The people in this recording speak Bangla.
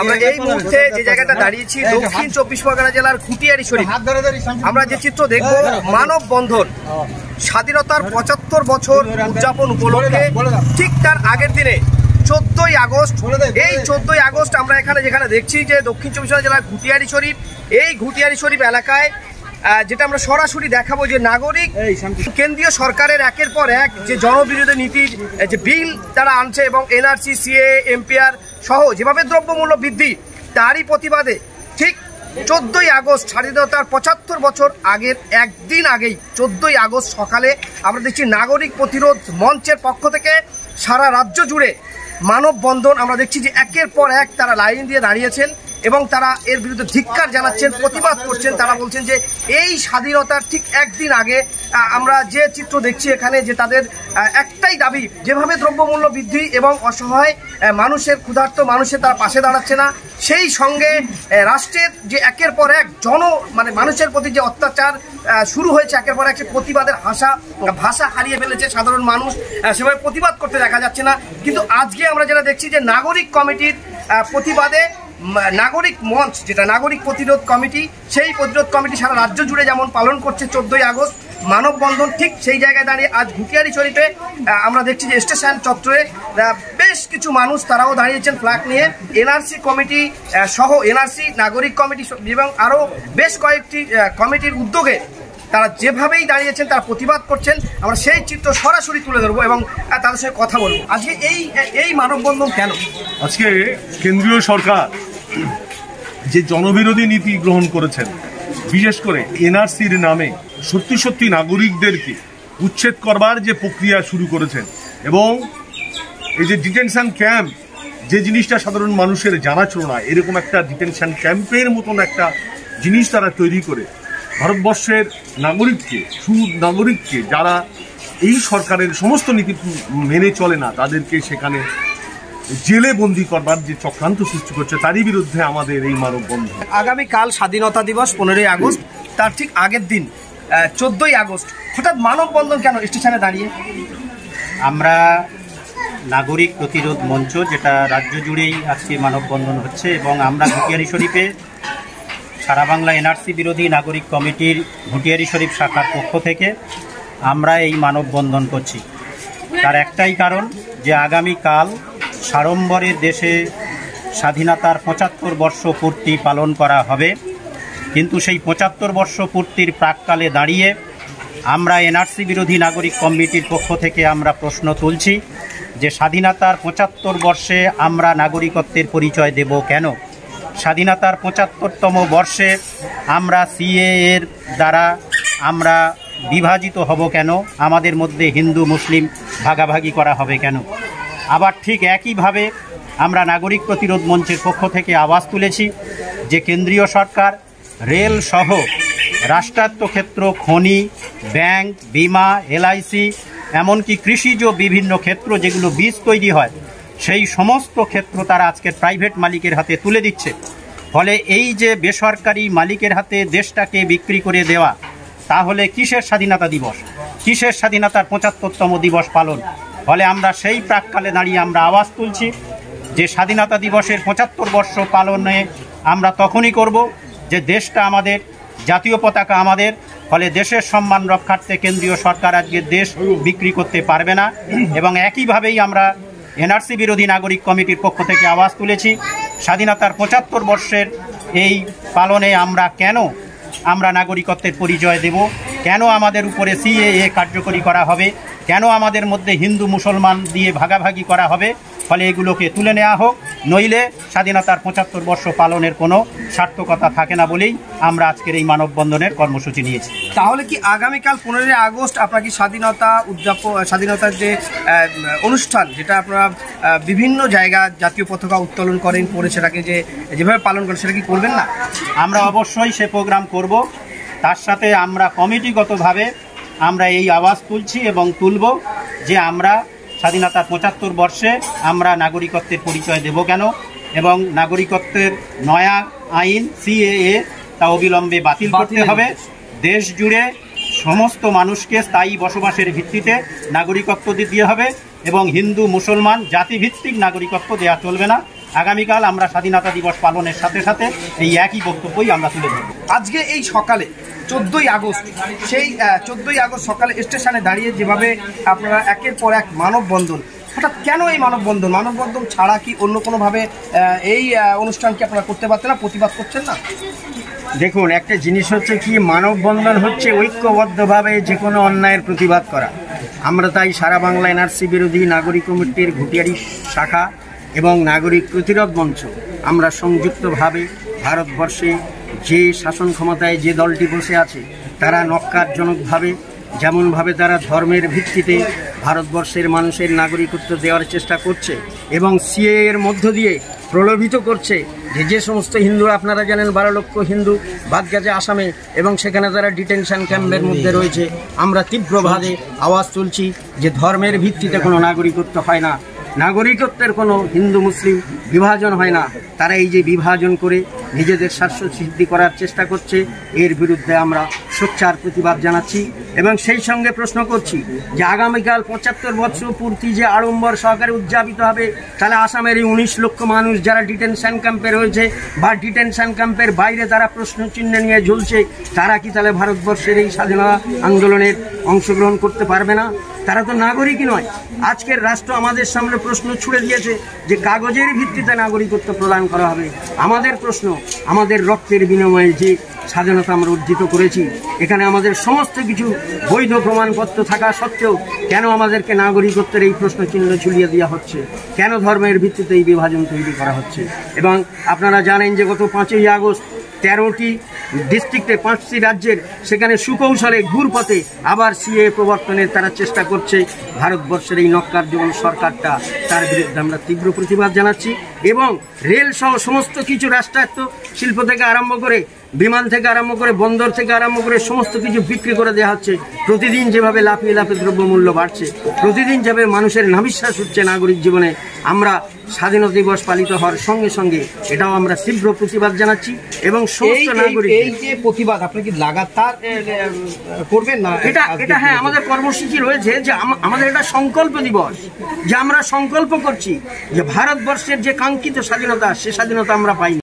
আমরা এই মুহূর্তে যে জায়গাটা দাঁড়িয়েছি দক্ষিণ 24 পরগনা জেলার ঘুটিয়ারি শরীফ। আমরা যে চিত্র দেখব মানববন্ধন স্বাধীনতার 75 বছর উদযাপন উপলক্ষে ঠিক তার আগের দিনে 14ই আগস্ট। এই 14ই আগস্ট আমরা এখানে যেখানে দেখছি যে দক্ষিণ 24 পরগনা জেলার ঘুটিয়ারি শরীফ, এই ঘুটিয়ারি শরীফ এলাকায় যেটা আমরা সরাসরি দেখাবো যে নাগরিক কেন্দ্রীয় সরকারের একের পর এক যে জনবিরোধী নীতির যে বিল তারা আনছে এবং এনআরসি, সিএ, এমপিআর সহ যেভাবে দ্রব্যমূল্য বৃদ্ধি, তারই প্রতিবাদে ঠিক 14ই আগস্ট স্বাধীনতার 75 বছর আগের একদিন আগেই 14ই আগস্ট সকালে আমরা দেখছি নাগরিক প্রতিরোধ মঞ্চের পক্ষ থেকে সারা রাজ্য জুড়ে মানববন্ধন। আমরা দেখছি যে একের পর এক তারা লাইন দিয়ে দাঁড়িয়েছেন এবং তারা এর বিরুদ্ধে ধিক্কার জানাচ্ছেন, প্রতিবাদ করছেন। তারা বলছেন যে এই স্বাধীনতার ঠিক একদিন আগে আমরা যে চিত্র দেখছি এখানে যে তাদের একটাই দাবি, যেভাবে দ্রব্যমূল্য বৃদ্ধি এবং অসহায় মানুষের ক্ষুধার্ত মানুষের তারা পাশে দাঁড়াচ্ছে না, সেই সঙ্গে রাষ্ট্রের যে একের পর এক মানুষের প্রতি যে অত্যাচার শুরু হয়েছে, একের পর এক প্রতিবাদের ভাষা হারিয়ে ফেলেছে সাধারণ মানুষ, সেভাবে প্রতিবাদ করতে দেখা যাচ্ছে না। কিন্তু আজকে আমরা যেটা দেখছি যে নাগরিক কমিটির প্রতিবাদে নাগরিক মঞ্চ, যেটা নাগরিক প্রতিরোধ কমিটি, সেই প্রতিরোধ কমিটি সারা রাজ্য জুড়ে যেমন পালন করছে 14ই আগস্ট মানববন্ধন, ঠিক সেই জায়গায় দাঁড়িয়ে আজ ঘুটিয়ারি শরীফে আমরা দেখছি যে স্টেশন চত্বরে বেশ কিছু মানুষ তারাও দাঁড়িয়েছেন ফ্ল্যাগ নিয়ে। এনআরসি কমিটি সহ এনআরসি, নাগরিক কমিটি এবং আরও বেশ কয়েকটি কমিটির উদ্যোগে তারা যেভাবেই দাঁড়িয়েছেন তারা প্রতিবাদ করছেন। আমরা সেই চিত্র সরাসরি তুলে ধরবো এবং তাদের সঙ্গে কথা বলবো। আজকে এই মানববন্ধন কেন? আজকে কেন্দ্রীয় সরকার যে জনবিরোধী নীতি গ্রহণ করেছেন, বিশেষ করে এনআরসির নামে সত্যি নাগরিকদেরকে উচ্ছেদ করবার যে প্রক্রিয়া শুরু করেছেন এবং এই যে ডিটেনশন ক্যাম্প, যে জিনিসটা সাধারণ মানুষের জানা ছিল না, এরকম একটা ডিটেনশন ক্যাম্পের মতন একটা জিনিস তারা তৈরি করে ভারতবর্ষের নাগরিককে যারা এই সরকারের সমস্ত নীতি মেনে চলে না তাদেরকে সেখানে জেলে বন্দি করবার যে চক্রান্ত সৃষ্টি করছে, তারই বিরুদ্ধে আমাদের এই মানববন্ধন। আগামীকাল স্বাধীনতা দিবস 15ই আগস্ট, তার ঠিক আগের দিন 14ই আগস্ট, হঠাৎ মানববন্ধন কেন স্টেশনে দাঁড়িয়ে? আমরা নাগরিক প্রতিরোধ মঞ্চ, যেটা রাজ্য জুড়েই আজকে মানববন্ধন হচ্ছে, এবং আমরা ঘুটিয়ারি শরীফে সারা বাংলা এনআরসি বিরোধী নাগরিক কমিটির ঘুটিয়ারি শরীফ শাখার পক্ষ থেকে আমরা এই মানববন্ধন করছি। তার একটাই কারণ যে আগামীকাল সাড়ম্বরের দেশে স্বাধীনতার 75 বর্ষ পূর্তি পালন করা হবে, কিন্তু সেই 75 বর্ষ পূর্তির প্রাক্কালে দাঁড়িয়ে আমরা এনআরসি বিরোধী নাগরিক কমিটির পক্ষ থেকে আমরা প্রশ্ন তুলছি যে স্বাধীনতার 75 বর্ষে আমরা নাগরিকত্বের পরিচয় দেব কেন? স্বাধীনতার 75তম বর্ষে আমরা সিএএর দ্বারা আমরা বিভাজিত হব কেন? আমাদের মধ্যে হিন্দু মুসলিম ভাগাভাগি করা হবে কেন? আবার ঠিক একইভাবে আমরা নাগরিক প্রতিরোধ মঞ্চের পক্ষ থেকে আওয়াজ তুলেছি যে কেন্দ্রীয় সরকার রেল সহ রাষ্ট্রায়ত্ত ক্ষেত্র, খনি, ব্যাংক, বিমা, এলআইসি, এমনকি কৃষিজ বিভিন্ন ক্ষেত্র যেগুলো বীজ তৈরি হয়, সেই সমস্ত ক্ষেত্র তারা আজকের প্রাইভেট মালিকের হাতে তুলে দিচ্ছে। ফলে এই যে বেসরকারি মালিকের হাতে দেশটাকে বিক্রি করে দেওয়া, তাহলে কিসের স্বাধীনতা দিবস, কিসের স্বাধীনতার 75তম দিবস পালন? ফলে আমরা সেই প্রাক্কালে দাঁড়িয়ে আমরা আওয়াজ তুলছি যে স্বাধীনতা দিবসের 75 বর্ষ পালনে আমরা তখনই করব যে দেশটা আমাদের, জাতীয় পতাকা আমাদের। ফলে দেশের সম্মান রক্ষার্থে কেন্দ্রীয় সরকার আজকে দেশ বিক্রি করতে পারবে না। এবং একইভাবেই আমরা এনআরসি বিরোধী নাগরিক কমিটির পক্ষ থেকে আওয়াজ তুলেছি স্বাধীনতার 75 বর্ষের এই পালনে আমরা নাগরিকত্বের পরিচয় দেব কেন? আমাদের উপরে সিএএ কার্যকরী করা হবে কেন? আমাদের মধ্যে হিন্দু মুসলমান দিয়ে ভাগাভাগি করা হবে? ফলে এগুলোকে তুলে নেওয়া হোক, নইলে স্বাধীনতার 75 বর্ষ পালনের কোনো সার্থকতা থাকে না বলেই আমরা আজকের এই মানববন্ধনের কর্মসূচি নিয়েছি। তাহলে কি আগামীকাল 15ই আগস্ট আপনার কি স্বাধীনতার যে অনুষ্ঠান, যেটা আপনারা বিভিন্ন জায়গা জাতীয় পতাকা উত্তোলন করেন, পরে সেটাকে যেভাবে পালন করেন, সেটা কি করবেন না? আমরা অবশ্যই সে প্রোগ্রাম করব। তার সাথে আমরা কমিটিগতভাবে আমরা এই আওয়াজ তুলছি এবং তুলব যে আমরা স্বাধীনতার 75 বর্ষে আমরা নাগরিকত্বের পরিচয় দেব কেন, এবং নাগরিকত্বের নয়া আইন সিএএ তা অবিলম্বে বাতিল করতে হবে। দেশ জুড়ে সমস্ত মানুষকে স্থায়ী বসবাসের ভিত্তিতে নাগরিকত্ব দিতে হবে এবং হিন্দু মুসলমান জাতিভিত্তিক নাগরিকত্ব দেওয়া চলবে না। আগামীকাল আমরা স্বাধীনতা দিবস পালনের সাথে সাথে এই একই বক্তব্যই আমরা তুলে ধরব। আজকে এই সকালে 14ই আগস্ট, সেই 14ই আগস্ট সকালে স্টেশনে দাঁড়িয়ে যেভাবে আপনারা একের পর এক মানববন্ধন, হঠাৎ কেন এই মানববন্ধন? মানববন্ধন ছাড়া কি অন্য কোনোভাবে এই অনুষ্ঠানকে আপনারা করতে পারতেন না, প্রতিবাদ করছেন না? দেখুন, একটা জিনিস হচ্ছে কি, মানববন্ধন হচ্ছে ঐক্যবদ্ধভাবে যে কোনো অন্যায়ের প্রতিবাদ করা। আমরা তাই সারা বাংলা এনআরসি বিরোধী নাগরিক কমিটির ঘুটিয়ারি শাখা এবং নাগরিক প্রতিরোধ মঞ্চ আমরা সংযুক্তভাবে ভারতবর্ষে যে শাসন ক্ষমতায় যে দলটি বসে আছে তারা নক্কারজনকভাবে, যেমনভাবে তারা ধর্মের ভিত্তিতে ভারতবর্ষের মানুষের নাগরিকত্ব দেওয়ার চেষ্টা করছে এবং সিএএ এর মধ্য দিয়ে প্রলোভিত করছে যে সমস্ত হিন্দু, আপনারা জানেন 12 লক্ষ হিন্দু বাদ গেছে আসামে এবং সেখানে তারা ডিটেনশন ক্যাম্পের মধ্যে রয়েছে। আমরা তীব্রভাবে আওয়াজ তুলছি যে ধর্মের ভিত্তিতে কোনো নাগরিকত্ব হয় না, নাগরিকত্বের কোনো হিন্দু মুসলিম বিভাজন হয় না। তারা এই যে বিভাজন করে নিজেদের স্বার্থ সিদ্ধি করার চেষ্টা করছে, এর বিরুদ্ধে আমরা সোচ্চার প্রতিবাদ জানাচ্ছি এবং সেই সঙ্গে প্রশ্ন করছি যে আগামীকাল 75 বছর পূর্তি যে আড়ম্বর সহকারে উদযাপিত হবে, তাহলে আসামের এই 19 লক্ষ মানুষ যারা ডিটেনশন ক্যাম্পে রয়েছে বা ডিটেনশন ক্যাম্পের বাইরে তারা প্রশ্নচিহ্ন নিয়ে ঝুলছে, তারা কি তাহলে ভারতবর্ষের এই স্বাধীনতা আন্দোলনের অংশগ্রহণ করতে পারবে না? তারা তো নাগরিকই নয়। আজকের রাষ্ট্র আমাদের সামনে প্রশ্ন ছুড়ে দিয়েছে যে কাগজের ভিত্তিতে নাগরিকত্ব প্রদান করা হবে। আমাদের প্রশ্ন, আমাদের রক্তের বিনিময়ে যে স্বাধীনতা আমরা অর্জিত করেছি, এখানে আমাদের সমস্ত কিছু বৈধ প্রমাণপত্র থাকা সত্ত্বেও কেন আমাদেরকে নাগরিকত্বের এই প্রশ্ন চিহ্ন ঝুলিয়ে দেওয়া হচ্ছে? কেন ধর্মের ভিত্তিতে এই বিভাজন তৈরি করা হচ্ছে? এবং আপনারা জানেন যে গত 5ই আগস্ট 13টি ডিস্ট্রিক্টে 5টি রাজ্যের সেখানে সুকৌশলে ঘুরপথে আবার সিএএ প্রবর্তনের তারা চেষ্টা করছে। ভারতবর্ষের এই নক্কারজনক সরকারটা, তার বিরুদ্ধে আমরা তীব্র প্রতিবাদ জানাচ্ছি এবং রেল সহ সমস্ত কিছু রাষ্ট্রায়ত্ত শিল্প থেকে আরম্ভ করে, বিমান থেকে আরম্ভ করে, বন্দর থেকে আরম্ভ করে সমস্ত কিছু বিক্রি করে দেওয়া হচ্ছে। প্রতিদিন যেভাবে লাফিয়ে লাফিয়ে দ্রব্যমূল্য বাড়ছে, প্রতিদিন যেভাবে মানুষের নাভিশ্বাস হচ্ছে নাগরিক জীবনে, আমরা স্বাধীনতা দিবস পালিত হওয়ার সঙ্গে সঙ্গে এটাও আমরা তীব্র প্রতিবাদ জানাচ্ছি এবং সমস্ত নাগরিক এই যে প্রতিবাদ আপনি কি লাগাতার করবেন না? এটা হ্যাঁ, আমাদের কর্মসূচি রয়েছে যে আমাদের এটা সংকল্প দিবস, যে আমরা সংকল্প করছি যে ভারতবর্ষের যে কাঙ্ক্ষিত স্বাধীনতা, সে স্বাধীনতা আমরা পাই।